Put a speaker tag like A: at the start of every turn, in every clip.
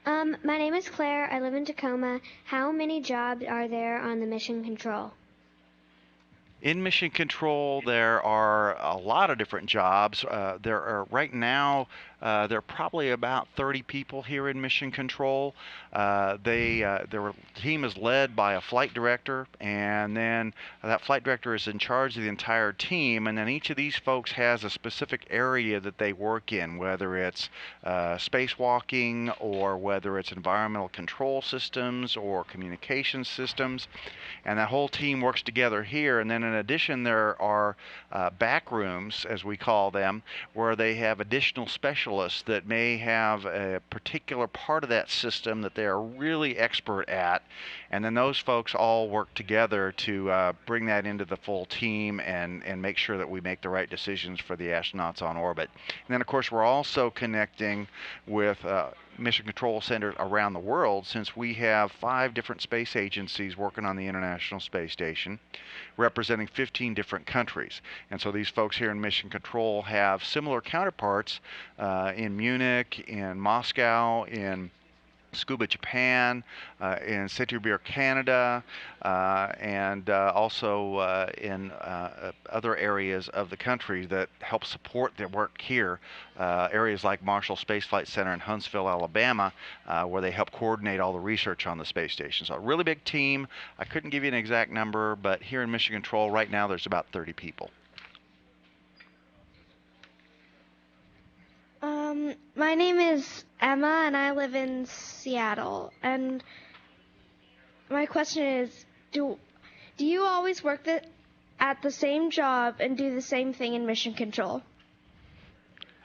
A: My name is Claire. I live in Tacoma. How many jobs are there on the mission control?
B: In mission control, there are a lot of different jobs. There are right now, there are probably about 30 people here in mission control. Their team is led by a flight director, and then that flight director is in charge of the entire team. And then each of these folks has a specific area that they work in, whether it's spacewalking or whether it's environmental control systems or communication systems, and that whole team works together here. And then in addition, there are back rooms, as we call them, where they have additional specialists that may have a particular part of that system that they are really expert at. And then those folks all work together to bring that into the full team and make sure that we make the right decisions for the astronauts on orbit. And then, of course, we're also connecting with mission control centers around the world, since we have 5 different space agencies working on the International Space Station, representing 15 different countries. And so these folks here in mission control have similar counterparts in Munich, in Moscow, in Scuba Japan, in Saint-Hubert, Canada, and also in other areas of the country that help support their work here. Areas like Marshall Space Flight Center in Huntsville, Alabama, where they help coordinate all the research on the space station. So a really big team. I couldn't give you an exact number, but here in Mission Control right now there's about 30 people.
A: My name is Emma, and I live in Seattle. And my question is, do you always work at the same job and do the same thing in mission control?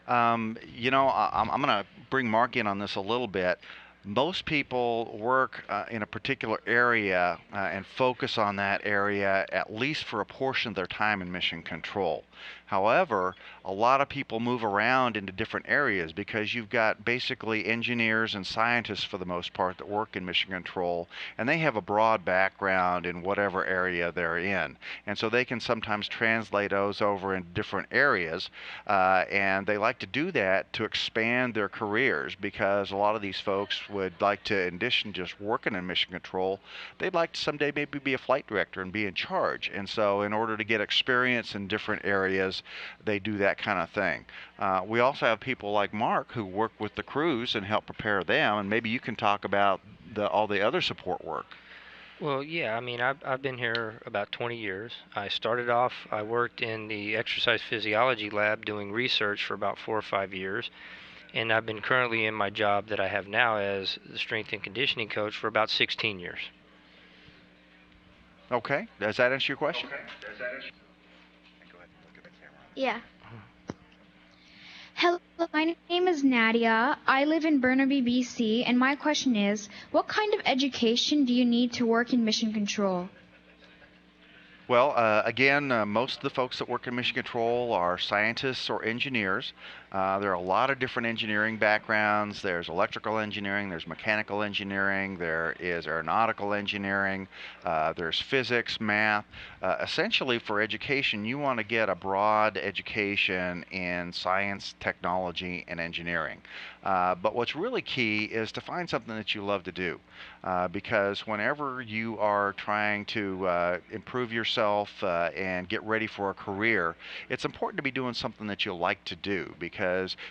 B: I'm going to bring Mark in on this a little bit. Most people work in a particular area and focus on that area at least for a portion of their time in mission control. However, a lot of people move around into different areas because you've got basically engineers and scientists for the most part that work in mission control, and they have a broad background in whatever area they're in. And so they can sometimes translate those over in different areas, and they like to do that to expand their careers, because a lot of these folks would like to, in addition to just working in mission control, they'd like to someday maybe be a flight director and be in charge. And so in order to get experience in different areas, they do that kind of thing. We also have people like Mark who work with the crews and help prepare them, and maybe you can talk about all the other support work.
C: Well, yeah, I mean, I've been here about 20 years. I started off, I worked in the exercise physiology lab doing research for about 4 or 5 years, and I've been currently in my job that I have now as the strength and conditioning coach for about 16 years.
B: Okay, does that answer your question?
A: Yeah.
D: Hello, my name is Nadia. I live in Burnaby, BC, and my question is, what kind of education do you need to work in mission control?
B: Well, again, most of the folks that work in mission control are scientists or engineers. There are a lot of different engineering backgrounds. There's electrical engineering, there's mechanical engineering, there is aeronautical engineering, there's physics, math. Essentially, for education, you want to get a broad education in science, technology, and engineering. But what's really key is to find something that you love to do, because whenever you are trying to improve yourself and get ready for a career, it's important to be doing something that you like to do, because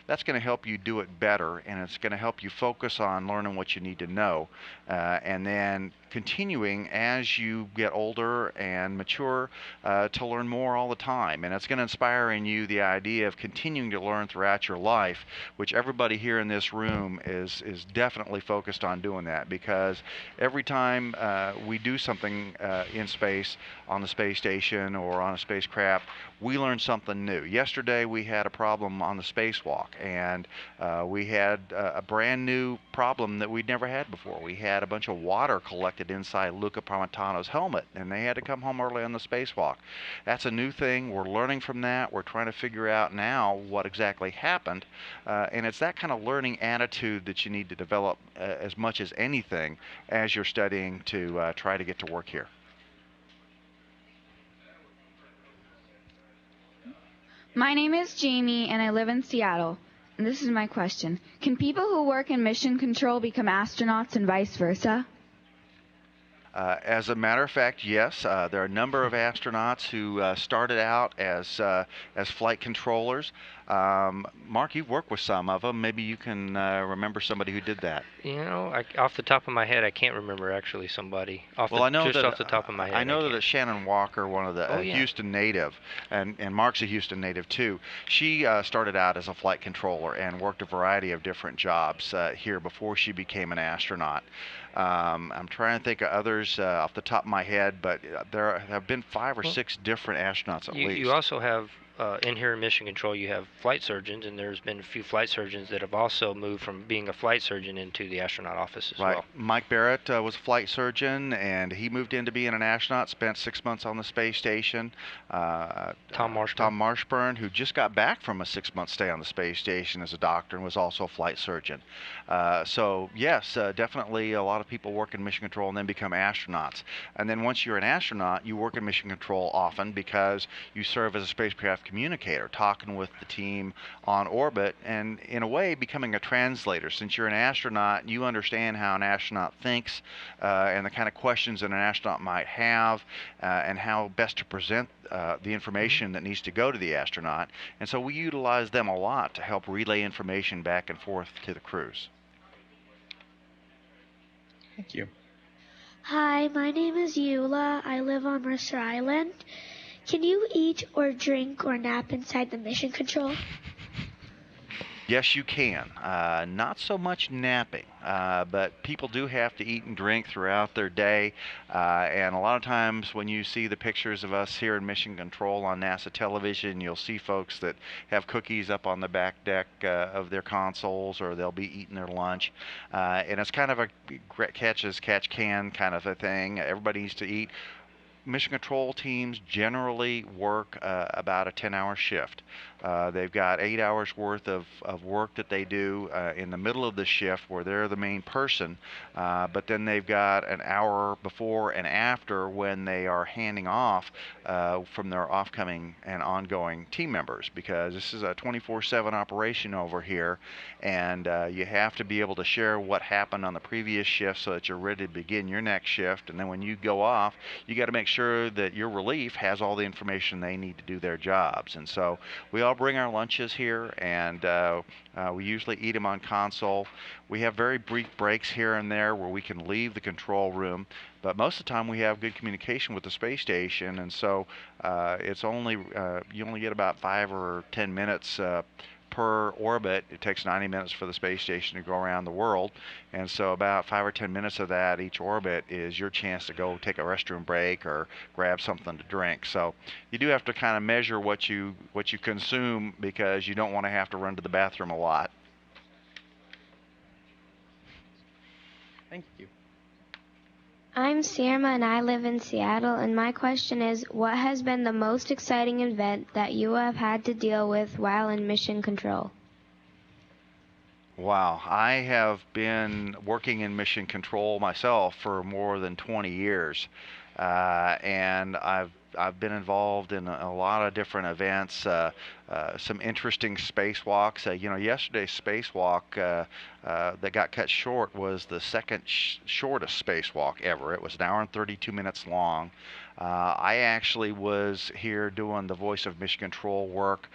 B: that's going to help you do it better, and it's going to help you focus on learning what you need to know, and then continuing as you get older and mature to learn more all the time. And it's going to inspire in you the idea of continuing to learn throughout your life, which everybody here in this room is definitely focused on doing that, because every time we do something in space, on the space station or on a spacecraft, we learn something new. Yesterday we had a problem on the spacewalk, and we had a brand new problem that we'd never had before. We had a bunch of water collected inside Luca Parmitano's helmet, and they had to come home early on the spacewalk. That's a new thing. We're learning from that. We're trying to figure out now what exactly happened, and it's that kind of learning attitude that you need to develop as much as anything as you're studying to try to get to work here.
D: My name is Jamie, and I live in Seattle. This is my question. Can people who work in mission control become astronauts and vice versa?
B: As a matter of fact, yes. There are a number of astronauts who started out as flight controllers. Mark, you've worked with some of them. Maybe you can remember somebody who did that.
C: You know, off the top of my head, I can't remember actually somebody.
B: Well, I know
C: Just
B: that
C: off the top of my head,
B: I know
C: can't.
B: that Shannon Walker, one of the
C: Oh, yeah.
B: Houston native, and Mark's a Houston native too. She started out as a flight controller and worked a variety of different jobs here before she became an astronaut. I'm trying to think of others off the top of my head, but there have been 5 or 6 different astronauts at least.
C: You also have, in here in Mission Control, you have flight surgeons, and there's been a few flight surgeons that have also moved from being a flight surgeon into the astronaut office as
B: Right.
C: well.
B: Mike Barrett was a flight surgeon, and he moved into being an astronaut, spent 6 months on the space station.
C: Tom
B: Marshburn, who just got back from a 6-month stay on the space station as a doctor and was also a flight surgeon. So yes, definitely a lot of people work in mission control and then become astronauts. And then once you're an astronaut, you work in mission control often because you serve as a spacecraft communicator, talking with the team on orbit and in a way becoming a translator. Since you're an astronaut, you understand how an astronaut thinks and the kind of questions that an astronaut might have and how best to present the information that needs to go to the astronaut. And so we utilize them a lot to help relay information back and forth to the crews.
E: Thank you.
A: Hi, my name is Eula. I live on Mercer Island. Can you eat or drink or nap inside the mission control?
B: Yes, you can. Not so much napping, but people do have to eat and drink throughout their day. And a lot of times when you see the pictures of us here in Mission Control on NASA television, you'll see folks that have cookies up on the back deck of their consoles, or they'll be eating their lunch. And it's kind of a catch as catch can kind of a thing. Everybody needs to eat. Mission control teams generally work about a 10-hour shift. They've got 8 hours worth of work that they do in the middle of the shift where they're the main person, but then they've got an hour before and after when they are handing off from their off-coming and ongoing team members, because this is a 24/7 operation over here, and you have to be able to share what happened on the previous shift so that you're ready to begin your next shift. And then when you go off, you got to make sure that your relief has all the information they need to do their jobs. And so we all bring our lunches here, and we usually eat them on console. We have very brief breaks here and there where we can leave the control room, but most of the time we have good communication with the space station, and so it's only you only get about 5 or 10 minutes per orbit. It takes 90 minutes for the space station to go around the world, and so about 5 or 10 minutes of that each orbit is your chance to go take a restroom break or grab something to drink. So you do have to kind of measure what you consume, because you don't want to have to run to the bathroom a lot.
E: Thank you.
A: I'm Sierma and I live in Seattle, and my question is, what has been the most exciting event that you have had to deal with while in mission control?
B: Wow, I have been working in mission control myself for more than 20 years, and I've been involved in a lot of different events, some interesting spacewalks. Yesterday's spacewalk that got cut short was the second shortest spacewalk ever. It was an hour and 32 minutes long. I actually was here doing the voice of mission control work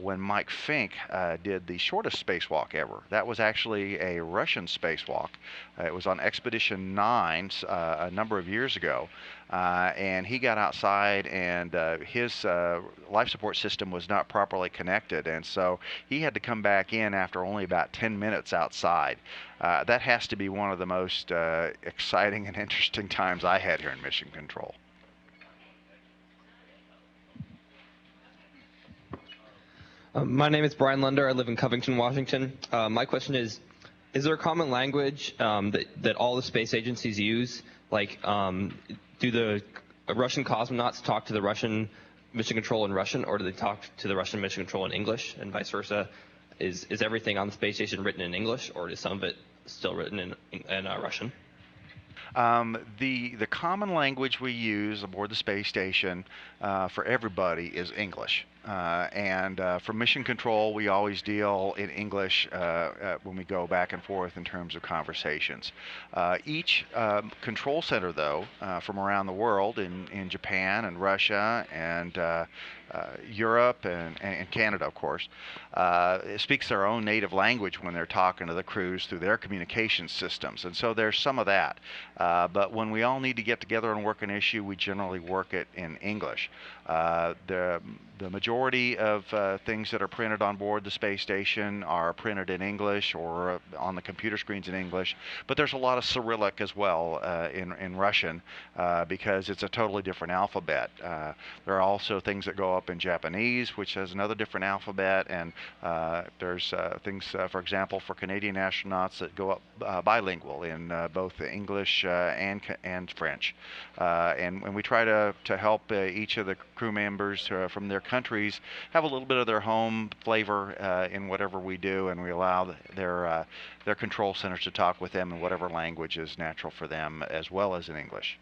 B: when Mike Fink did the shortest spacewalk ever. That was actually a Russian spacewalk. It was on Expedition 9 a number of years ago, and he got outside, and his life support system was not properly connected, and so he had to come back in after only about 10 minutes outside. That has to be one of the most exciting and interesting times I had here in mission control.
F: My name is Brian Lunder. I live in Covington, Washington. My question is there a common language that all the space agencies use? Like, do the Russian cosmonauts talk to the Russian mission control in Russian, or do they talk to the Russian mission control in English, and vice versa? Is everything on the space station written in English, or is some of it still written in Russian?
B: The common language we use aboard the space station for everybody is English. For mission control, we always deal in English when we go back and forth in terms of conversations. Each control center, though, from around the world, in Japan and Russia and Europe and Canada, of course, speaks their own native language when they're talking to the crews through their communication systems. And so there's some of that. But when we all need to get together and work an issue, we generally work it in English. The majority of things that are printed on board the space station are printed in English or on the computer screens in English, but there's a lot of Cyrillic as well in Russian because it's a totally different alphabet. There are also things that go up in Japanese, which has another different alphabet, and there's things, for example, for Canadian astronauts that go up bilingual in both English and French. And we try to help each of the crew members from their countries have a little bit of their home flavor in whatever we do, and we allow their control centers to talk with them in whatever language is natural for them, as well as in English.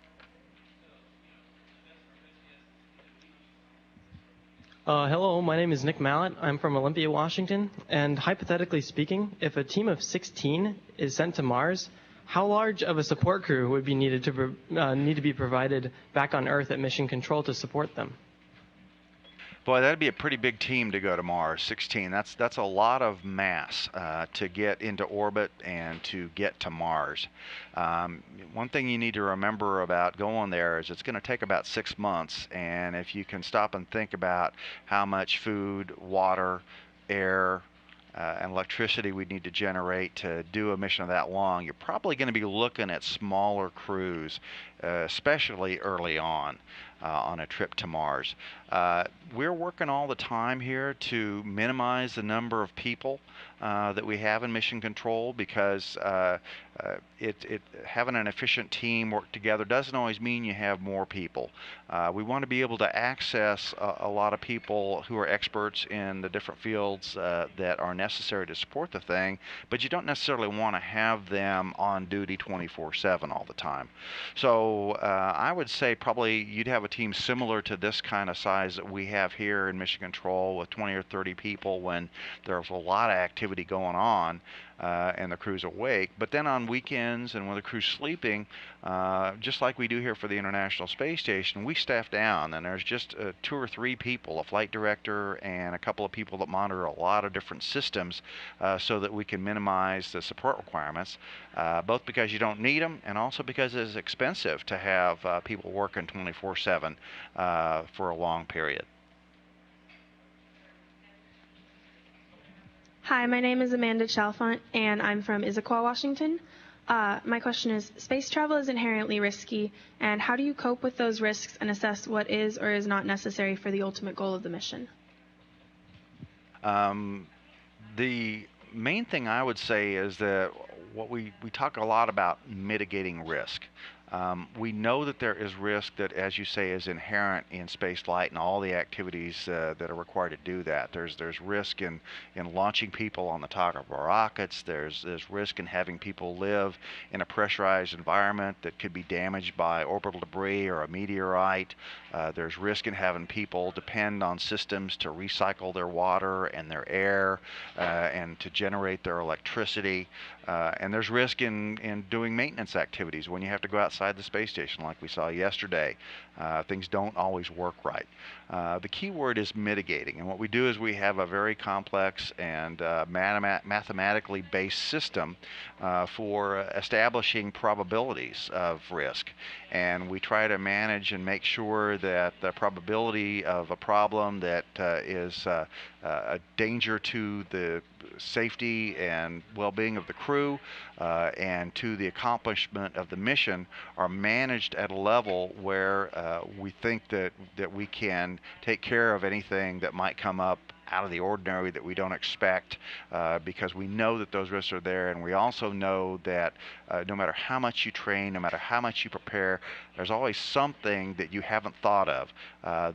G: Hello, my name is Nick Mallett. I'm from Olympia, Washington. And hypothetically speaking, if a team of 16 is sent to Mars, how large of a support crew would be needed to need to be provided back on Earth at Mission Control to support them?
B: Boy, that'd be a pretty big team to go to Mars. 16. That's a lot of mass to get into orbit and to get to Mars. One thing you need to remember about going there is it's going to take about 6 months, and if you can stop and think about how much food, water, air, and electricity we need to generate to do a mission of that long, you're probably going to be looking at smaller crews, especially early on a trip to Mars. We're working all the time here to minimize the number of people that we have in mission control, because having an efficient team work together doesn't always mean you have more people. We want to be able to access a lot of people who are experts in the different fields that are necessary to support the thing, but you don't necessarily want to have them on duty 24/7 all the time. So I would say probably you'd have a team similar to this kind of size that we have here in Mission Control, with 20 or 30 people when there's a lot of activity going on and the crew's awake. But then on weekends and when the crew's sleeping, just like we do here for the International Space Station, we staff down, and there's just 2 or 3 people, a flight director and a couple of people that monitor a lot of different systems so that we can minimize the support requirements, both because you don't need them and also because it's expensive to have people working 24/7 for a long period.
H: Hi, my name is Amanda Chalfont, and I'm from Issaquah, Washington. My question is, space travel is inherently risky, and how do you cope with those risks and assess what is or is not necessary for the ultimate goal of the mission?
B: The main thing I would say is that we talk a lot about mitigating risk. We know that there is risk that, as you say, is inherent in space flight and all the activities that are required to do that. There's risk in launching people on the top of our rockets. There's risk in having people live in a pressurized environment that could be damaged by orbital debris or a meteorite. There's risk in having people depend on systems to recycle their water and their air and to generate their electricity. And there's risk in doing maintenance activities when you have to go outside the space station, like we saw yesterday. Things don't always work right. The key word is mitigating, and what we do is we have a very complex and mathematically based system for establishing probabilities of risk, and we try to manage and make sure that the probability of a problem that is a danger to the safety and well-being of the crew and to the accomplishment of the mission are managed at a level where we think that we can take care of anything that might come up out of the ordinary that we don't expect, because we know that those risks are there, and we also know that no matter how much you train, no matter how much you prepare, there's always something that you haven't thought of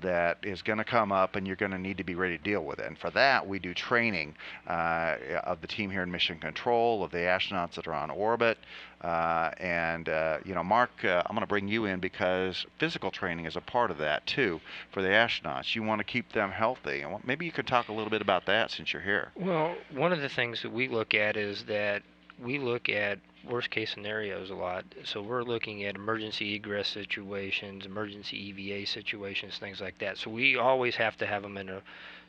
B: that is going to come up, and you're going to need to be ready to deal with it. And for that, we do training of the team here in Mission Control, of the astronauts that are on orbit. Mark, I'm going to bring you in because physical training is a part of that too for the astronauts. You want to keep them healthy. And maybe you could talk a little bit about that since you're here.
C: Well, one of the things that we look at is that we look at worst case scenarios a lot. So we're looking at emergency egress situations, emergency EVA situations, things like that. So we always have to have them in a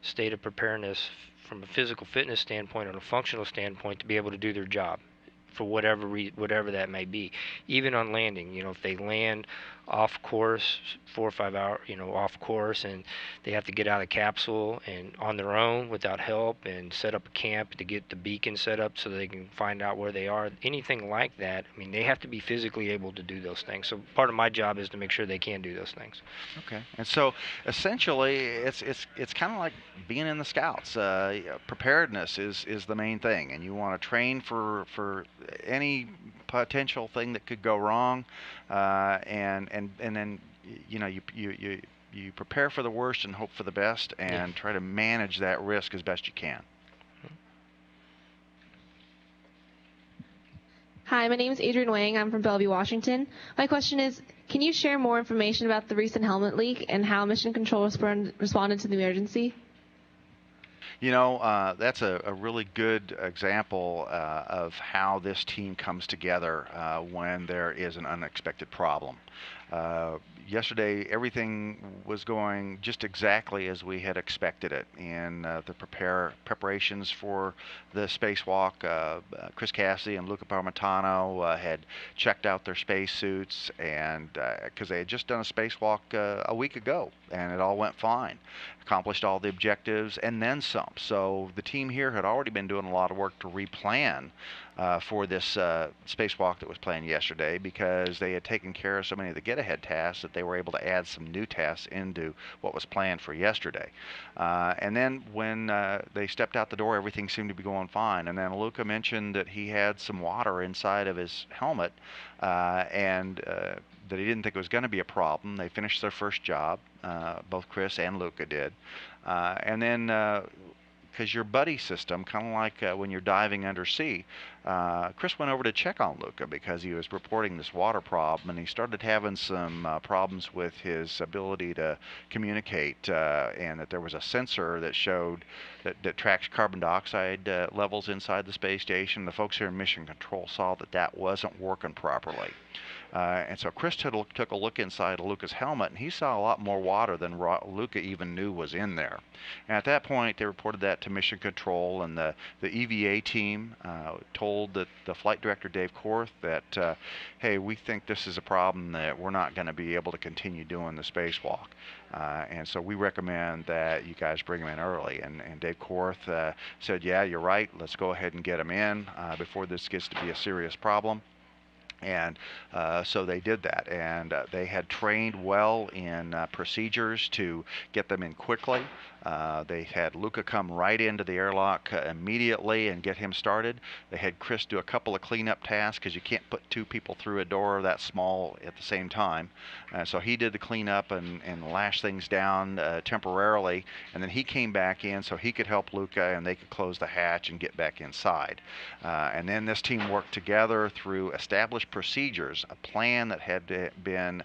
C: state of preparedness from a physical fitness standpoint or a functional standpoint to be able to do their job for whatever that may be. Even on landing, if they land off course, 4 or 5 hours, off course, and they have to get out of the capsule and on their own without help and set up a camp to get the beacon set up so they can find out where they are, anything like that. I mean, they have to be physically able to do those things. So part of my job is to make sure they can do those things.
B: Okay. And so essentially it's kind of like being in the Scouts. Preparedness is the main thing, and you want to train for any potential thing that could go wrong, and then you prepare for the worst and hope for the best, and try to manage that risk as best you can.
I: Hi, my name is Adrian Wang. I'm from Bellevue, Washington. My question is, can you share more information about the recent helmet leak and how Mission Control responded to the emergency?
B: That's a really good example of how this team comes together when there is an unexpected problem. Yesterday, everything was going just exactly as we had expected it. In the preparations for the spacewalk, Chris Cassidy and Luca Parmitano had checked out their spacesuits, and because they had just done a spacewalk a week ago, and it all went fine. Accomplished all the objectives and then some. So the team here had already been doing a lot of work to replan for this spacewalk that was planned yesterday, because they had taken care of so many of the get-ahead tasks that they were able to add some new tasks into what was planned for yesterday. And then when they stepped out the door, everything seemed to be going fine. And then Luca mentioned that he had some water inside of his helmet, and that he didn't think it was going to be a problem. They finished their first job, both Chris and Luca did. And then, because your buddy system, kind of like when you're diving undersea, Chris went over to check on Luca because he was reporting this water problem, and he started having some problems with his ability to communicate, and that there was a sensor that showed that tracks carbon dioxide levels inside the space station. The folks here in Mission Control saw that wasn't working properly. And so Chris took a look inside of Luca's helmet, and he saw a lot more water than Luca even knew was in there. And at that point, they reported that to Mission Control, and the EVA team told the flight director, Dave Korth, that, hey, we think this is a problem that we're not going to be able to continue doing the spacewalk. And so we recommend that you guys bring him in early. And Dave Korth said, yeah, you're right, let's go ahead and get him in before this gets to be a serious problem. And so they did that, and they had trained well in procedures to get them in quickly. They had Luca come right into the airlock immediately and get him started. They had Chris do a couple of cleanup tasks, because you can't put 2 people through a door that small at the same time. So he did the cleanup and lash things down temporarily, and then he came back in so he could help Luca, and they could close the hatch and get back inside. And then this team worked together through established procedures, a plan that had been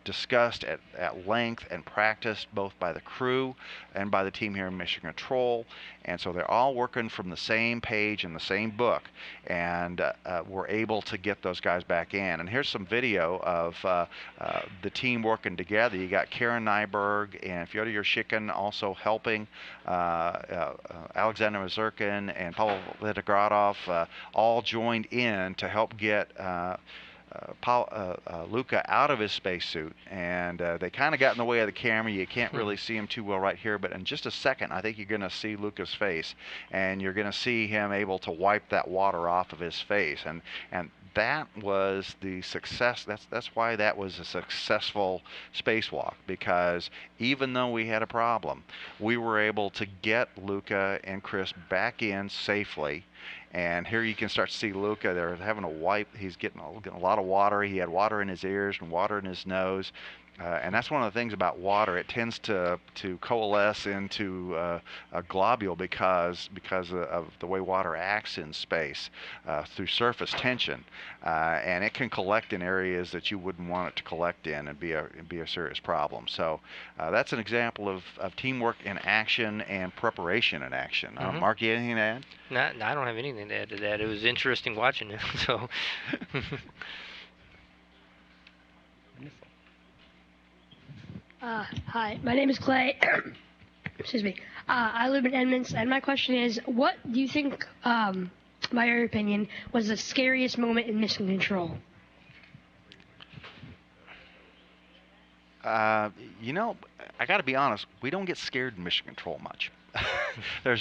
B: discussed at length and practiced both by the crew and by the team here in Mission Control. And so they're all working from the same page in the same book, and we're able to get those guys back in. And here's some video of the team working together. You got Karen Nyberg and Fyodor Yurshikin also helping, Alexander Mazurkin and Pavel Litogradov all joined in to help get Luca out of his spacesuit, and they kind of got in the way of the camera. You can't really see him too well right here, but in just a second I think you're going to see Luca's face, and you're going to see him able to wipe that water off of his face, and that was the success. That's why that was a successful spacewalk, because even though we had a problem, we were able to get Luca and Chris back in safely. And here you can start to see Luca. They're having a wipe. He's getting a lot of water. He had water in his ears and water in his nose. And that's one of the things about water. It tends to coalesce into a globule because of the way water acts in space through surface tension, and it can collect in areas that you wouldn't want it to collect in and be a serious problem. So that's an example of teamwork in action and preparation in action. Mark, you anything to add?
C: No, I don't have anything to add to that. It was interesting watching it. So.
J: Hi, my name is Clay. Excuse me. I live in Edmonds, and my question is, what do you think, by your opinion, was the scariest moment in mission control?
B: You know, I got to be honest. We don't get scared in mission control much.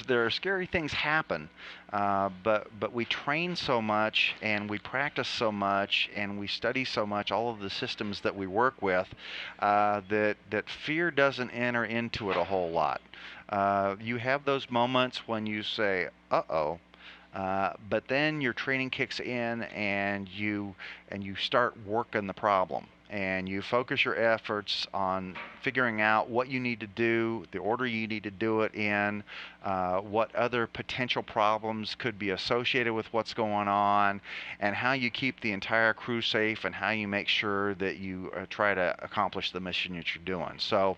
B: There are scary things happen, but we train so much and we practice so much and we study so much all of the systems that we work with that fear doesn't enter into it a whole lot. You have those moments when you say, "Uh-oh." But then your training kicks in and you start working the problem, and you focus your efforts on figuring out what you need to do, the order you need to do it in, what other potential problems could be associated with what's going on, and how you keep the entire crew safe, and how you make sure that you try to accomplish the mission that you're doing. So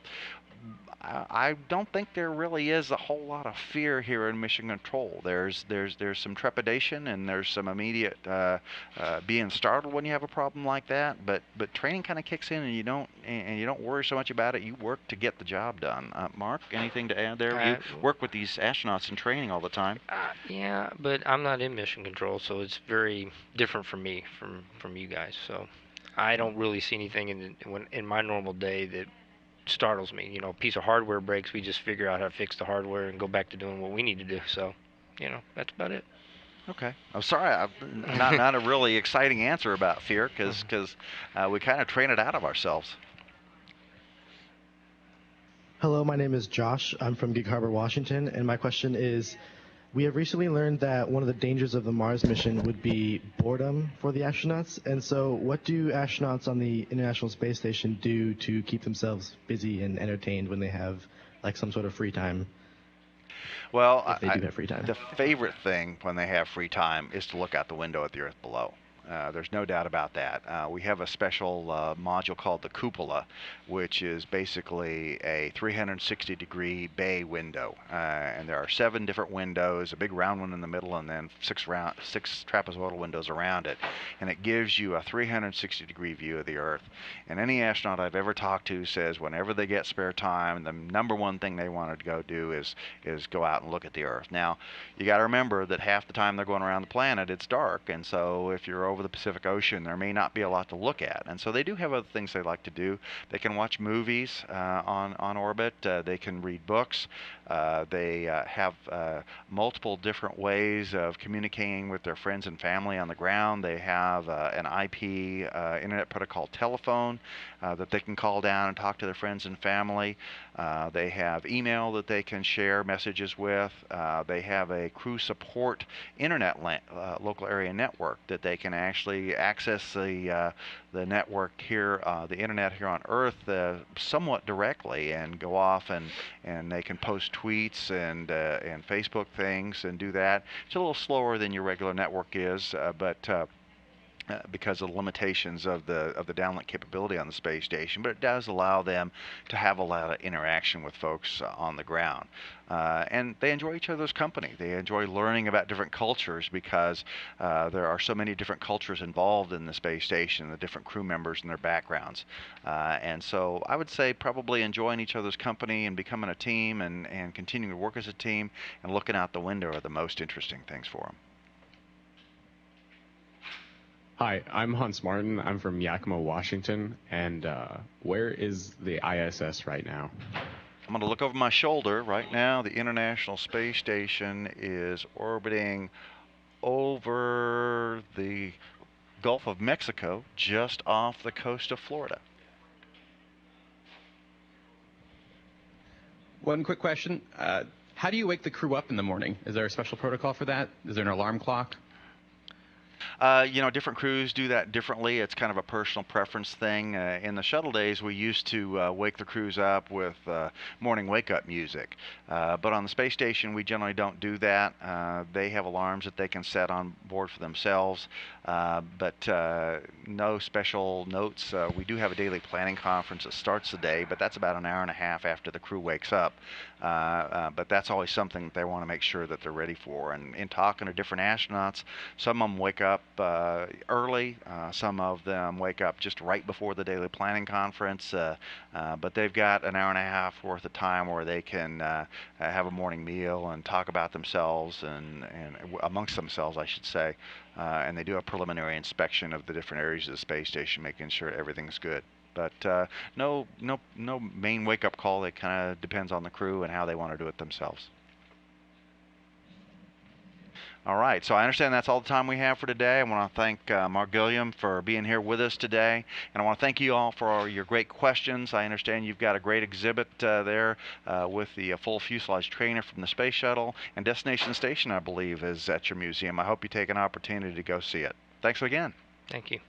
B: I don't think there really is a whole lot of fear here in mission control. There's some trepidation, and there's some immediate being startled when you have a problem like that. But training kind of kicks in, and you don't worry so much about it. You work to get the job done. Mark, anything to add there? You work with these astronauts in training all the time.
C: Yeah, but I'm not in mission control, so it's very different from me, from you guys. So I don't really see anything in my normal day that startles me. You know, a piece of hardware breaks, we just figure out how to fix the hardware and go back to doing what we need to do. So, you know, that's about it.
B: Okay. I'm sorry, not a really exciting answer about fear, because we kind of train it out of ourselves.
K: Hello, my name is Josh. I'm from Gig Harbor, Washington, and my question is, we have recently learned that one of the dangers of the Mars mission would be boredom for the astronauts. And so what do astronauts on the International Space Station do to keep themselves busy and entertained when they have like some sort of free time?
B: Well,
K: if they do have free time.
B: The favorite thing when they have free time is to look out the window at the Earth below. There's no doubt about that. We have a special module called the cupola, which is basically a 360-degree bay window. And there are 7 different windows, a big round one in the middle, and then 6 trapezoidal windows around it. And it gives you a 360-degree view of the Earth. And any astronaut I've ever talked to says whenever they get spare time, the number one thing they want to go do is go out and look at the Earth. Now, you got to remember that half the time they're going around the planet, it's dark. And so if you're over the Pacific Ocean, there may not be a lot to look at. And so they do have other things they like to do. They can watch movies on orbit. They can read books. They have multiple different ways of communicating with their friends and family on the ground. They have an IP Internet Protocol telephone that they can call down and talk to their friends and family. They have email that they can share messages with. They have a crew support internet local area network that they can actually access the network here, the internet here on Earth, somewhat directly, and go off and they can post tweets and Facebook things and do that. It's a little slower than your regular network is, but because of the limitations of the downlink capability on the space station, but it does allow them to have a lot of interaction with folks on the ground. And they enjoy each other's company. They enjoy learning about different cultures because there are so many different cultures involved in the space station, the different crew members and their backgrounds. And so I would say probably enjoying each other's company and becoming a team and continuing to work as a team and looking out the window are the most interesting things for them.
L: Hi, I'm Hans Martin. I'm from Yakima, Washington. And where is the ISS right now?
B: I'm going to look over my shoulder. Right now, the International Space Station is orbiting over the Gulf of Mexico, just off the coast of Florida.
E: One quick question. How do you wake the crew up in the morning? Is there a special protocol for that? Is there an alarm clock?
B: Different crews do that differently. It's kind of a personal preference thing. In the shuttle days, we used to wake the crews up with morning wake-up music. But on the space station, we generally don't do that. They have alarms that they can set on board for themselves, but no special notes. We do have a daily planning conference that starts the day, but that's about an hour and a half after the crew wakes up. But that's always something that they want to make sure that they're ready for. And in talking to different astronauts, some of them wake up early. Some of them wake up just right before the daily planning conference. But they've got an hour and a half worth of time where they can have a morning meal and talk about themselves and amongst themselves, I should say. And they do a preliminary inspection of the different areas of the space station, making sure everything's good. But no main wake-up call. It kind of depends on the crew and how they want to do it themselves. All right, so I understand that's all the time we have for today. I want to thank Mark Guilliams for being here with us today. And I want to thank you all for your great questions. I understand you've got a great exhibit there with the full fuselage trainer from the space shuttle. And Destination Station, I believe, is at your museum. I hope you take an opportunity to go see it. Thanks again.
C: Thank you.